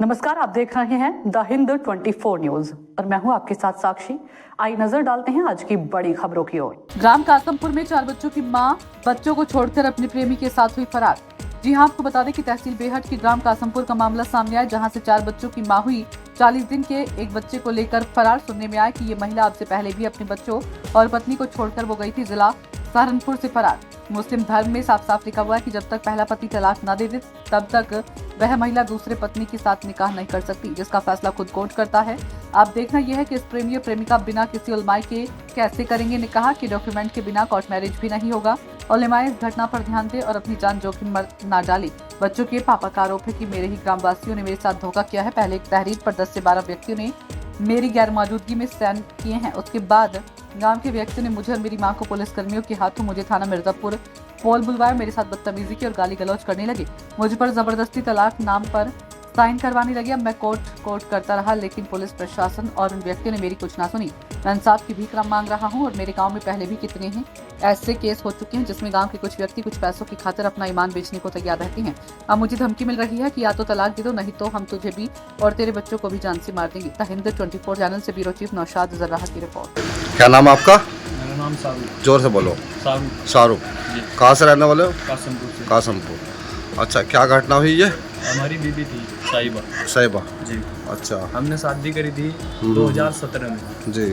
नमस्कार, आप देख रहे हैं द हिंद 24 न्यूज और मैं हूं आपके साथ साक्षी। आइए नजर डालते हैं आज की बड़ी खबरों की ओर। ग्राम कासमपुर में 4 बच्चों की मां बच्चों को छोड़कर अपने प्रेमी के साथ हुई फरार। जी हां, आपको बता दें कि तहसील बेहट की ग्राम कासमपुर का मामला सामने आया, जहां से 4 बच्चों की मां हुई 40 दिन के एक बच्चे को लेकर फरार। सुनने में आया कि ये महिला अब से पहले भी अपने बच्चों और पत्नी को छोड़कर वो गई थी जिला सहारनपुर से फरार। मुस्लिम धर्म में साफ साफ लिखा हुआ है कि जब तक पहला पति तलाक न दे तब तक वह महिला दूसरे पत्नी के साथ निकाह नहीं कर सकती, जिसका फैसला खुद कोर्ट करता है। अब देखना यह है कि इस प्रेमी और प्रेमिका बिना किसी उलमाए के कैसे करेंगे निकाह, कि डॉक्यूमेंट के बिना कोर्ट मैरिज भी नहीं होगा। उलमाए इस घटना पर ध्यान दे और अपनी जान जोखिम में न डाले। बच्चों के पापा का आरोप है कि मेरे ही ग्रामवासियों ने मेरे साथ धोखा किया है। पहले एक तहरीर पर 10 से 12 व्यक्तियों ने मेरी गैर मौजूदगी में साइन किए हैं। उसके बाद गांव के व्यक्तियों ने मुझे और मेरी मां को पुलिस कर्मियों के हाथों मुझे थाना मिर्जापुर पोल बुलवाया। मेरे साथ बदतमीजी की और गाली गलौज करने लगे। मुझ पर जबरदस्ती तलाक नाम पर साइन करवाने लगे। अब मैं कोर्ट करता रहा, लेकिन पुलिस प्रशासन और उन व्यक्तियों ने मेरी कुछ ना सुनी। मैं इंसाफ की भीख मांग रहा हूं और मेरे गांव में पहले भी कितने हैं ऐसे केस हो चुके हैं जिसमें गांव के कुछ व्यक्ति कुछ पैसों की खातिर अपना ईमान बेचने को तैयार रहते हैं। अब मुझे धमकी मिल रही है कि या तो तलाक दे दो, नहीं तो हम तुझे भी और तेरे बच्चों को भी जान से मार देंगे। द हिंद 24 चैनल से ब्यूरो चीफ नौशाद जर्राह की रिपोर्ट। क्या नाम है आपका? मेरा नाम शाहरुख। जोर से बोलो। शाहरुख। कहाँ से रहने वाले हो? कासमपुर से। कासमपुर। अच्छा, क्या घटना हुई ये? हमारी बीबी थी साहिबा जी। अच्छा, हमने शादी करी थी 2017 में जी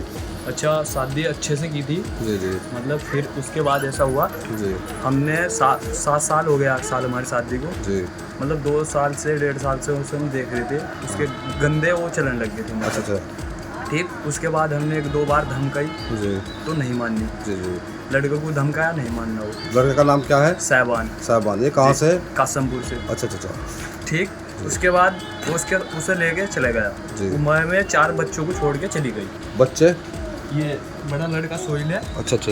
अच्छा, शादी अच्छे से की थी जी जी मतलब। फिर उसके बाद ऐसा हुआ, जी हमने 7 साल हो गया 8 साल हमारी शादी को। जी। मतलब 2 साल से 1.5 साल से उसे हम देख रहे थे। उसके गंदे वो चलने लग गए थे। अच्छा अच्छा ठीक, उसके बाद हमने 1-2 बार धमकाई जी तो नहीं माननी। जी जी। लड़के को धमकाया, नहीं मानना। वो लड़के का नाम क्या है? साहबान। ये कहाँ से? कासमपुर से। अच्छा अच्छा अच्छा। ठीक, उसके बाद उसे लेके चले गया। जी। उम्र में 4 बच्चों को छोड़ के चली गई। बच्चे? ये बड़ा लड़का सोहिल है। अच्छा अच्छा।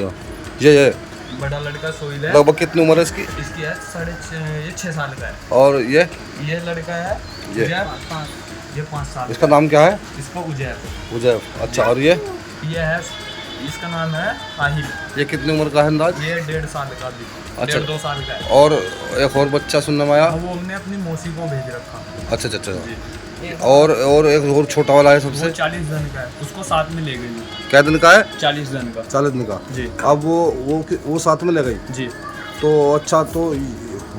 ये बड़ा लड़का सोहिल है। लगभग कितनी उम्र है इसकी? इसकी है 6.5 साल का है। और ये लड़का है ये 5 साल। इसका नाम क्या है? इसको उजैब। उजैब। अच्छा, और ये है, इसका नाम है आहिल। ये कितनी उम्र का है अंदाज? ये 1.5 साल का भी। अच्छा। 1.5-2 साल का है। और एक और बच्चा सुनने में आया? वो हमने अपनी मौसी को भेज रखा। अच्छा अच्छा अच्छा। और एक और छोटा वाला है सबसे? वो 40 दिन का है, उसको साथ में ले गई। क्या दिन का है? 40 दिन का। 40 दिन का जी। अब वो साथ में ले गई जी। तो अच्छा, तो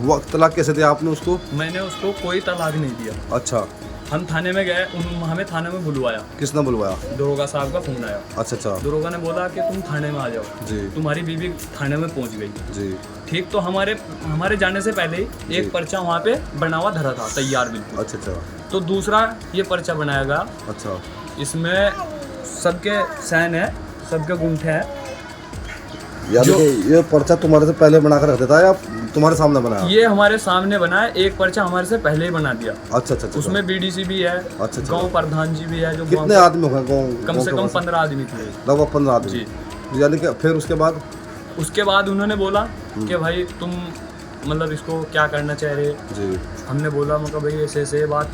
वक्त तलाक कैसे दिया आपने उसको? मैंने उसको कोई तलाक नहीं दिया। अच्छा। हम थाने में गए, हमें थाने में बुलवाया। किसने बुलवाया? दरोगा साहब का फोन आया। अच्छा अच्छा। दरोगा ने बोला कि तुम थाने में आ जाओ। जी। तुम्हारी बीवी थाने में पहुंच गई। जी। ठीक, तो हमारे जाने से पहले ही एक पर्चा वहाँ पे बना हुआ धरा था, तैयार बिल्कुल। अच्छा अच्छा। तो दूसरा ये पर्चा बनाया गया। अच्छा। इसमें सबके साइन है, सबके गुंठे हैं। यानी कि ये पर्चा तुम्हारे से पहले बना कर रख देता है या तुम्हारे सामने बनाया? ये हमारे सामने बना है। एक पर्चा हमारे से पहले ही बना दिया। अच्छा अच्छा। उसमें बीडीसी भी है। अच्छा। गांव प्रधान जी भी है। जो कितने आदमी हो गए? कम से कम 15 आदमी थे। लगभग 15 आदमी। यानी कि फिर उसके बाद उन्होंने बोला कि भाई तुम मतलब इसको क्या करना चाह रहे? जी। हमने बोला मतलब भाई ऐसे बात,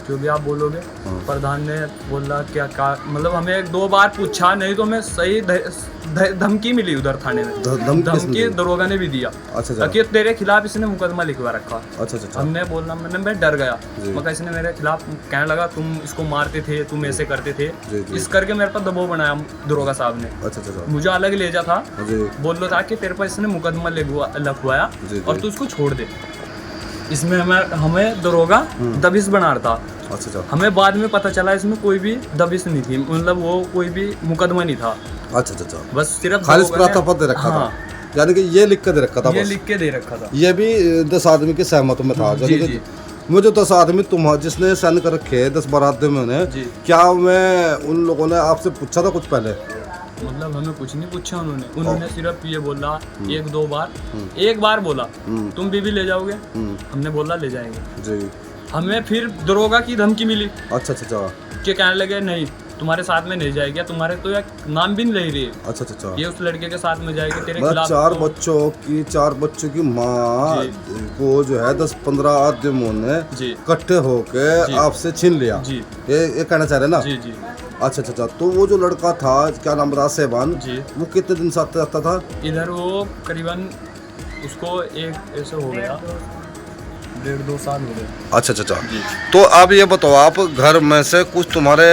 जो भी आप बोलोगे। प्रधान ने बोला क्या मतलब हमें 1-2 बार पूछा, नहीं तो हमें सही धमकी मिली उधर थाने में। धमकी दरोगा ने भी दिया। अच्छा। कि तेरे खिलाफ इसने मुकदमा लिखवा रखा। अच्छा। हमने बोला, मैं डर गया। मगर इसने मेरे खिलाफ कहने लगा तुम इसको मारते थे, तुम ऐसे करते थे। इस करके मेरे पर दबाव बनाया दरोगा साहब ने। अच्छा। मुझे अलग ले जा था, बोल रहा था कि तेरे पर इसने मुकदमा लिखवाया और तू इसको छोड़ दे। इसमें हमें दरोगा दबिश बना रहा था। अच्छा। हमें बाद में पता चला इसमें कोई भी दबिश नहीं थी, मतलब वो कोई भी मुकदमा नहीं था। अच्छा। बस सिर्फ खालिश प्रार्थना दे रखा था। यानी कि ये लिख के दे रखा था। ये लिख के दे रखा था। ये भी 10 आदमी की सहमत में था। जी। मुझे 10 आदमी जिसने साइन कर रखे 10-12 आदमी ने, क्या मैं उन लोगों ने आपसे पूछा था कुछ पहले? मतलब हमें कुछ नहीं पूछा उन्होंने सिर्फ ये बोला 1-2 बार। एक बार बोला तुम बीबी ले जाओगे? हमने बोला ले जाएंगे जी। हमें फिर दरोगा की धमकी मिली। अच्छा। कि कहने लगे नहीं तुम्हारे साथ में नहीं जाएगी, तुम्हारे तो एक नाम भी नहीं ले रही है। अच्छा। ये उस लड़के के साथ में जाएगी तेरे खिलाफ। 4 बच्चों की माँ को जो है 10-15 आदमियों ने इकट्ठे होके आपसे छीन लिया। ये कहना चाह रहे ना? जी। अच्छा। तो वो जो लड़का था, क्या नाम था? साहबान जी। वो कितने दिन साथ रहता था इधर? वो करीबन उसको एक ऐसे हो गया 1.5-2 साल हो गए। अच्छा अच्छा अच्छा। तो अब ये बताओ, आप घर में से कुछ तुम्हारे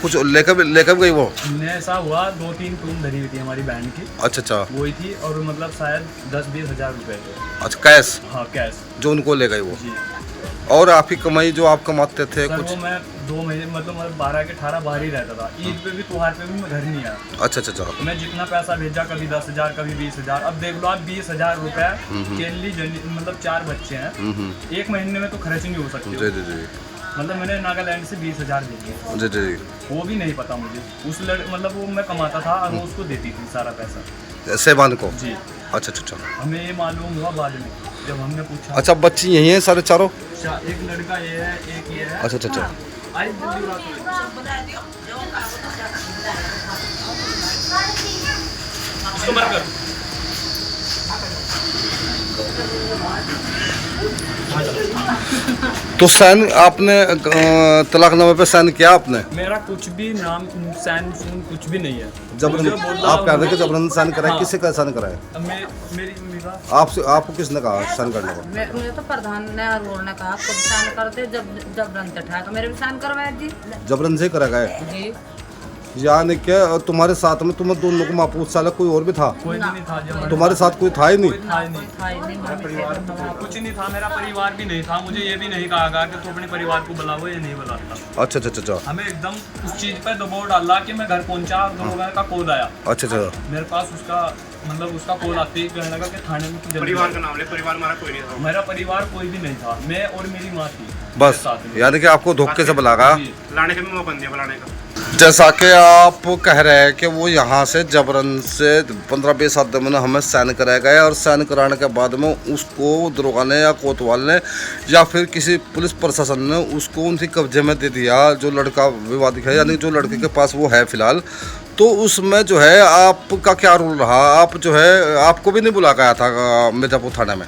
कुछ लेकर गई वो? ने ऐसा हुआ 2-3 टूम धरी हुई थी हमारी बहन की, अच्छा अच्छा वही थी, और मतलब शायद 10-20 हज़ार रुपए थे। अच्छा, कैश हाँ कैश जो उनको ले गई वो? जी। और आपकी कमाई जो आप कमाते थे सर कुछ? वो मैं 2 महीने मतलब 12 के 18 बाहर ही रहता था। ईद पे भी त्योहार पे भी मैं घर नहीं आया। अच्छा अच्छा अच्छा। तो मैं जितना पैसा भेजा, कभी 10,000 कभी 20,000, अब देख लो आप 20,000 रुपए के लिए मतलब 4 बच्चे हैं, एक महीने में तो खर्च नहीं हो सकते। जी जी जी मतलब मैंने नागालैंड से 20,000 भेजे, जी जी। वो भी नहीं पता मुझे उस मतलब वो मैं कमाता था और वो उसको देती थी सारा पैसा। सेवान को? जी। अच्छा अच्छा अच्छा। हमें ये मालूम हुआ बाद में जब हमने पूछा। अच्छा, बच्ची यही है सारे चारों? एक लड़का ये है, एक ये है। अच्छा अच्छा अच्छा। आई जल्दी बात करो। इसको बंद कर। तो साइन आपने तलाकनामे पे साइन किया आपने? मेरा कुछ भी नाम सैन सून कुछ भी नहीं है। जबरन मुझे बोला आप कह रहे हैं कि उन्होंने- जबरन साइन कराए? हाँ। किससे का साइन कराए? मेरी मम्मी का। आपसे आपको किसने कहा साइन करने को? मुझे तो प्रधान ने और बोलने कहा आपको भी साइन कर दे, जब रन से ठा मेरे भी साइन करवाए जी। जबरन से करा गए? जी यानी कि तुम्हारे साथ में तुम दोनों को महफूज साला कोई और भी था? कोई भी नहीं था जी हमारे तुम्हारे साथ कोई था ही नहीं? कोई था ही नहीं। था ही नहीं, मम्मी से तो हम कुछ नहीं था, मेरा परिवार भी नहीं था। मुझे ये भी नहीं कहा गया कि तू अपने परिवार को बुलाओ या नहीं बुलाता। अच्छा अच्छा अच्छा हमें एकदम उस चीज पे दबाव डाला कि मैं घर पहुंचा और दरोगा का कॉल आया अच्छा अच्छा। मेरे पास, उसका मतलब उसका कॉल आते ही कहने लगा कि थाने में तू परिवार का नाम ले। परिवार हमारा कोई नहीं था। मेरा परिवार कोई भी नहीं था, मैं और मेरी माँ थी बस मेरे साथ में। यानी कि आपको धोखे से बुलागा? जी। लाने का भी मौका नहीं दिया बुलाने का। जैसा कि आप कह रहे हैं कि वो यहाँ से जबरन से 15-20 आदमी ने हमें साइन कराया गया और साइन कराने के बाद में उसको दरोगा ने या कोतवाल ने या फिर किसी पुलिस प्रशासन ने उसको उनके कब्जे में दे दिया, जो लड़का विवादित है यानी जो लड़के के पास वो है फिलहाल। तो उसमें जो है आपका क्या रोल रहा? आप जो है आपको भी नहीं बुला गया था मिर्जापुर थाने में?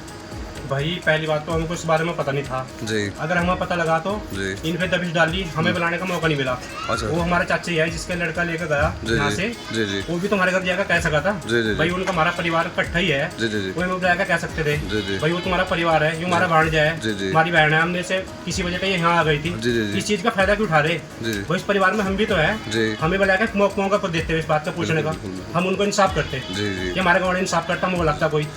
भाई पहली बात तो हमको इस बारे में पता नहीं था जी अगर हमें पता लगा तो जी इन पे दबिश डाली, हमें बुलाने का मौका नहीं मिला। अच्छा वो हमारा चाचा ही है जिसका लड़का लेकर गया जी यहाँ जी से, जी जी वो भी तुम्हारे घर जाकर कह सका था। जी जी भाई उनका हमारा परिवार इकट्ठा ही है, जी जी जी वो हमें बुलाकर कह सकते थे जी जी भाई वो तुम्हारा परिवार है, ये हमारा भाणजा जी, है, जी। हमारी बहन है, हमने से किसी वजह से यहाँ आ गई थी। जी, जी, जी। इस चीज का फायदा क्यों उठा रहे? जी जी वो इस परिवार में हम भी तो है, जी हमें बुलाकर मौका को देते हुए इस बात का पूछने का, हम उनको इंसाफ करते जी जी। कि हमारे गाँव इंसाफ करता, हमें लगता कोई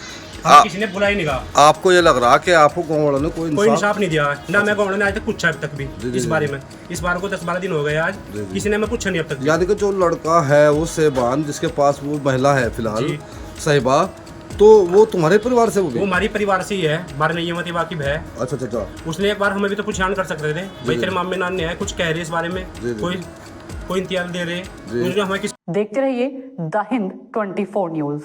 आ- हमें किसी ने बुला ही नहीं कहा। आपको ये लग रहा कि आपको गाँव वालों ने कोई कोई इंसाफ? इंसाफ नहीं दिया ना, मैं गाँव ने आज तक पूछा अब तक भी जी, जी, इस बारे में। इस बार को 10-12 दिन हो गए आज, जी, जी। किसी ने मैं पूछा नहीं अब तक भी। यानी कि जो लड़का है वो सेबान जिसके पास वो महिला है फिलहाल जी। साहिबा, तो वो तुम्हारे परिवार से वो होगी? हमारी परिवार से ही है, हमारे नैयमती वाकिफ है। अच्छा अच्छा अच्छा। उसने एक बार हमें भी तो कुछ जान कर सकते थे भाई जी। तेरे मामे नान ने है कुछ कह रहे इस बारे में, जी, जी। कोई इंतजाम दे रहे, जी। उन्होंने हमें किस देखते रहिए द हिंद 24 न्यूज।